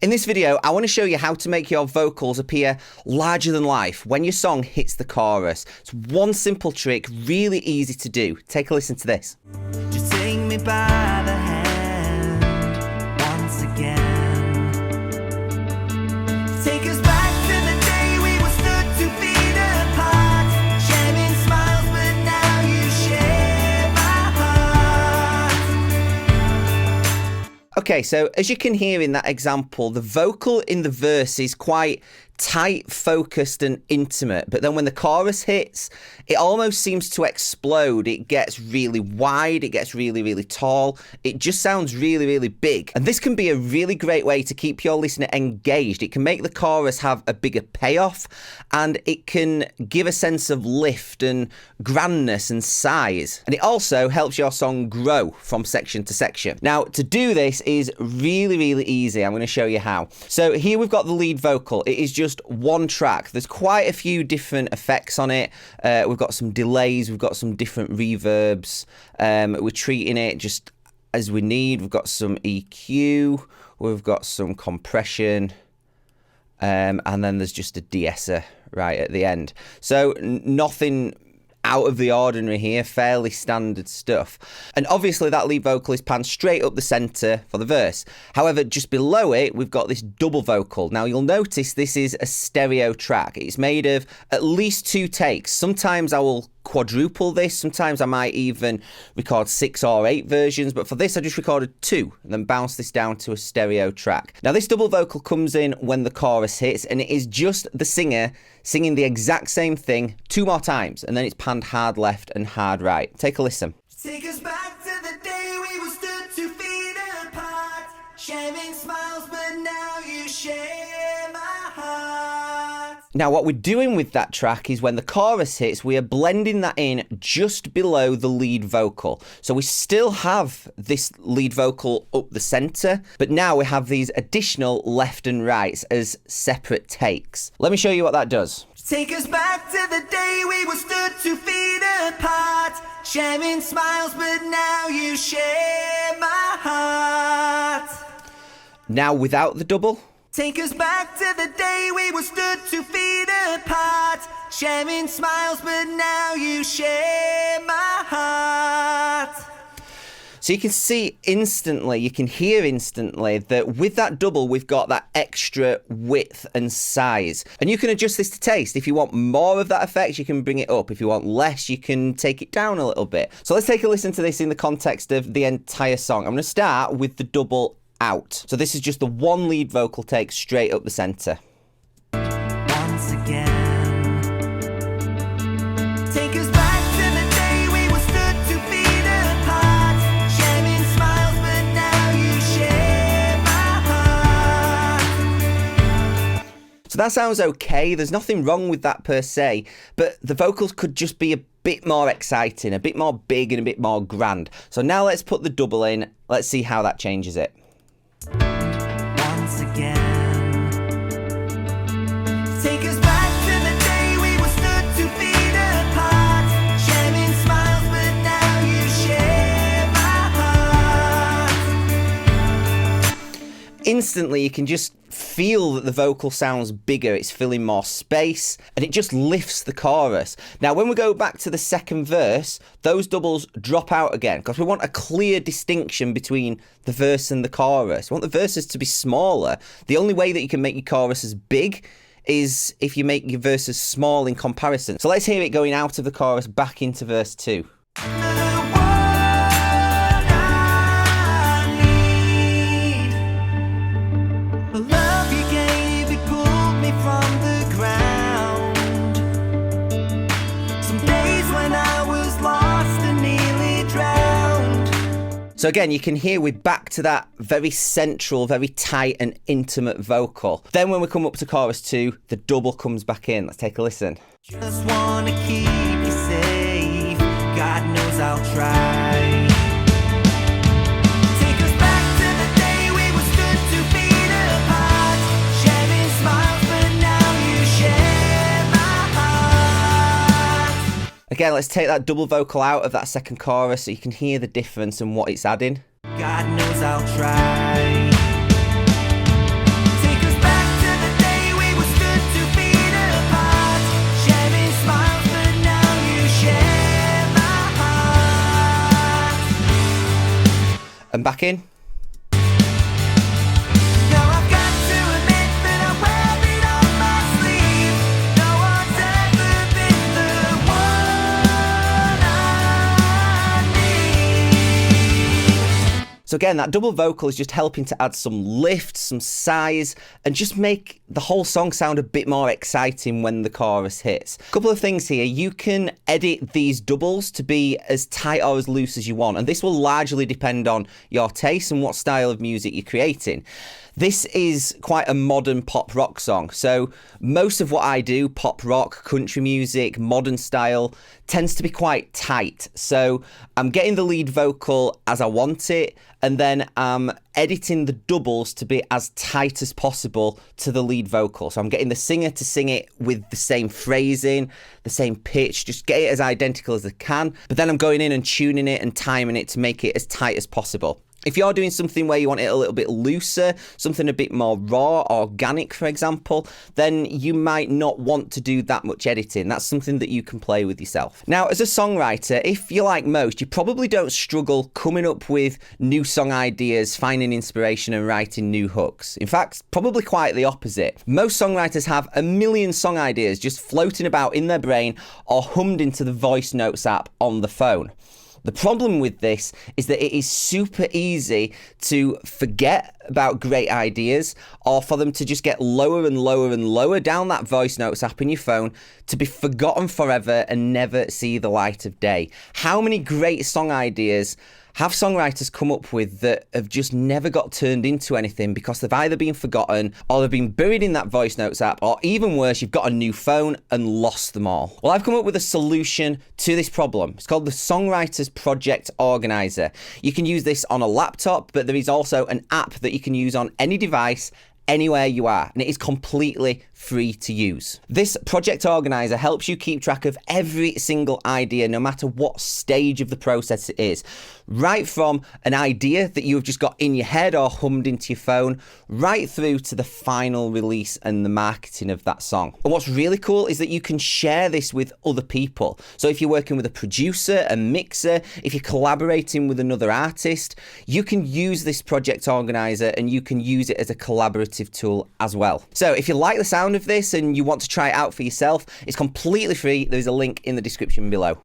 In this video, I want to show you how to make your vocals appear larger than life when your song hits the chorus. It's one simple trick, really easy to do. Take a listen to this. Just take me by the hand once again. Take us back to the day we were stood 2 feet apart, sharing smiles, but now you share my heart. Okay, so as you can hear in that example, the vocal in the verse is quite tight, focused and intimate, but then when the chorus hits, it almost seems to explode. It gets really wide, it gets really tall, it just sounds really big. And this can be a really great way to keep your listener engaged. It can make the chorus have a bigger payoff, and it can give a sense of lift and grandness and size. And it also helps your song grow from section to section. Now, to do this is really easy. I'm going to show you how. So here we've got the lead vocal. It is just one track. There's quite a few different effects on it. We've got some delays, we've got some different reverbs. We're treating it just as we need. We've got some EQ, we've got some compression, and then there's just a de-esser right at the end. So nothing out of the ordinary here, fairly standard stuff. And obviously that lead vocal is panned straight up the centre for the verse. However, just below it, we've got this double vocal. Now you'll notice this is a stereo track. It's made of at least 2 takes. Sometimes I will quadruple this, sometimes I might even record 6 or 8 versions, but for this I just recorded 2 and then bounced this down to a stereo track. Now this double vocal comes in when the chorus hits, and it is just the singer singing the exact same thing 2 more times, and then it's panned hard left and hard right. Take a listen. Take us back to the day we were stood 2 feet apart, sharing smiles, but now you share my heart. Now what we're doing with that track is when the chorus hits, we are blending that in just below the lead vocal. So we still have this lead vocal up the centre, but now we have these additional left and rights as separate takes. Let me show you what that does. Take us back to the day we were stood 2 feet apart, sharing smiles, but now you share my heart. Now without the double. Take us back to the day we were stood 2 feet apart, sharing smiles, but now you share my heart. So you can see instantly, you can hear instantly that with that double, we've got that extra width and size. And you can adjust this to taste. If you want more of that effect, you can bring it up. If you want less, you can take it down a little bit. So let's take a listen to this in the context of the entire song. I'm going to start with the double out. So this is just the one lead vocal take straight up the centre. Once again, take us back to the day we were stood 2 feet apart, sharing smiles, but now you share my heart. So that sounds okay. There's nothing wrong with that per se, but the vocals could just be a bit more exciting, a bit more big and a bit more grand. So now let's put the double in. Let's see how that changes it. Once again, take us back to the day we were stood 2 feet apart, sharing smiles, but now you share my heart. Instantly, you can just feel that the vocal sounds bigger, it's filling more space, and it just lifts the chorus. Now, when we go back to the second verse, those doubles drop out again because we want a clear distinction between the verse and the chorus. We want the verses to be smaller. The only way that you can make your choruses big is if you make your verses small in comparison. So let's hear it going out of the chorus back into verse 2. So again, you can hear we're back to that very central, very tight and intimate vocal. Then when we come up to chorus 2, the double comes back in. Let's take a listen. Just wanna keep you safe, God knows I'll try. Take us back to the day we were stood 2 feet apart, sharing smiles, but now you share my heart. Again, let's take that double vocal out of that second chorus so you can hear the difference and what it's adding. God knows I'll try. and back in. Now I've got to admit that I wear it on my sleeve. No one's ever been the one I need. So again, that double vocal is just helping to add some lift, some size, and just make the whole song sound a bit more exciting when the chorus hits. A couple of things here. You can edit these doubles to be as tight or as loose as you want, and this will largely depend on your taste and what style of music you're creating. This is quite a modern pop rock song, so most of what I do, pop rock, country music, modern style, tends to be quite tight. So I'm getting the lead vocal as I want it, and then I'm editing the doubles to be as tight as possible to the lead vocal. So I'm getting the singer to sing it with the same phrasing, the same pitch, just get it as identical as I can. But then I'm going in and tuning it and timing it to make it as tight as possible. If you're doing something where you want it a little bit looser, something a bit more raw, organic, for example, then you might not want to do that much editing. That's something that you can play with yourself. Now, as a songwriter, if you're like most, you probably don't struggle coming up with new song ideas, finding inspiration and writing new hooks. In fact, probably quite the opposite. Most songwriters have a million song ideas just floating about in their brain or hummed into the voice notes app on the phone. The problem with this is that it is super easy to forget about great ideas, or for them to just get lower and lower and lower down that voice notes app in your phone to be forgotten forever and never see the light of day. How many great song ideas have songwriters come up with that have just never got turned into anything because they've either been forgotten or they've been buried in that voice notes app, or even worse, you've got a new phone and lost them all? Well, I've come up with a solution to this problem. It's called the Songwriters Project Organizer. You can use this on a laptop, but there is also an app that you can use on any device, anywhere you are, and it is completely free to use. This project organizer helps you keep track of every single idea, no matter what stage of the process it is. Right from an idea that you've just got in your head or hummed into your phone, right through to the final release and the marketing of that song. And what's really cool is that you can share this with other people. So if you're working with a producer, a mixer, if you're collaborating with another artist, you can use this project organizer and you can use it as a collaborative tool as well. So if you like the sound of this and you want to try it out for yourself, it's completely free. There's a link in the description below.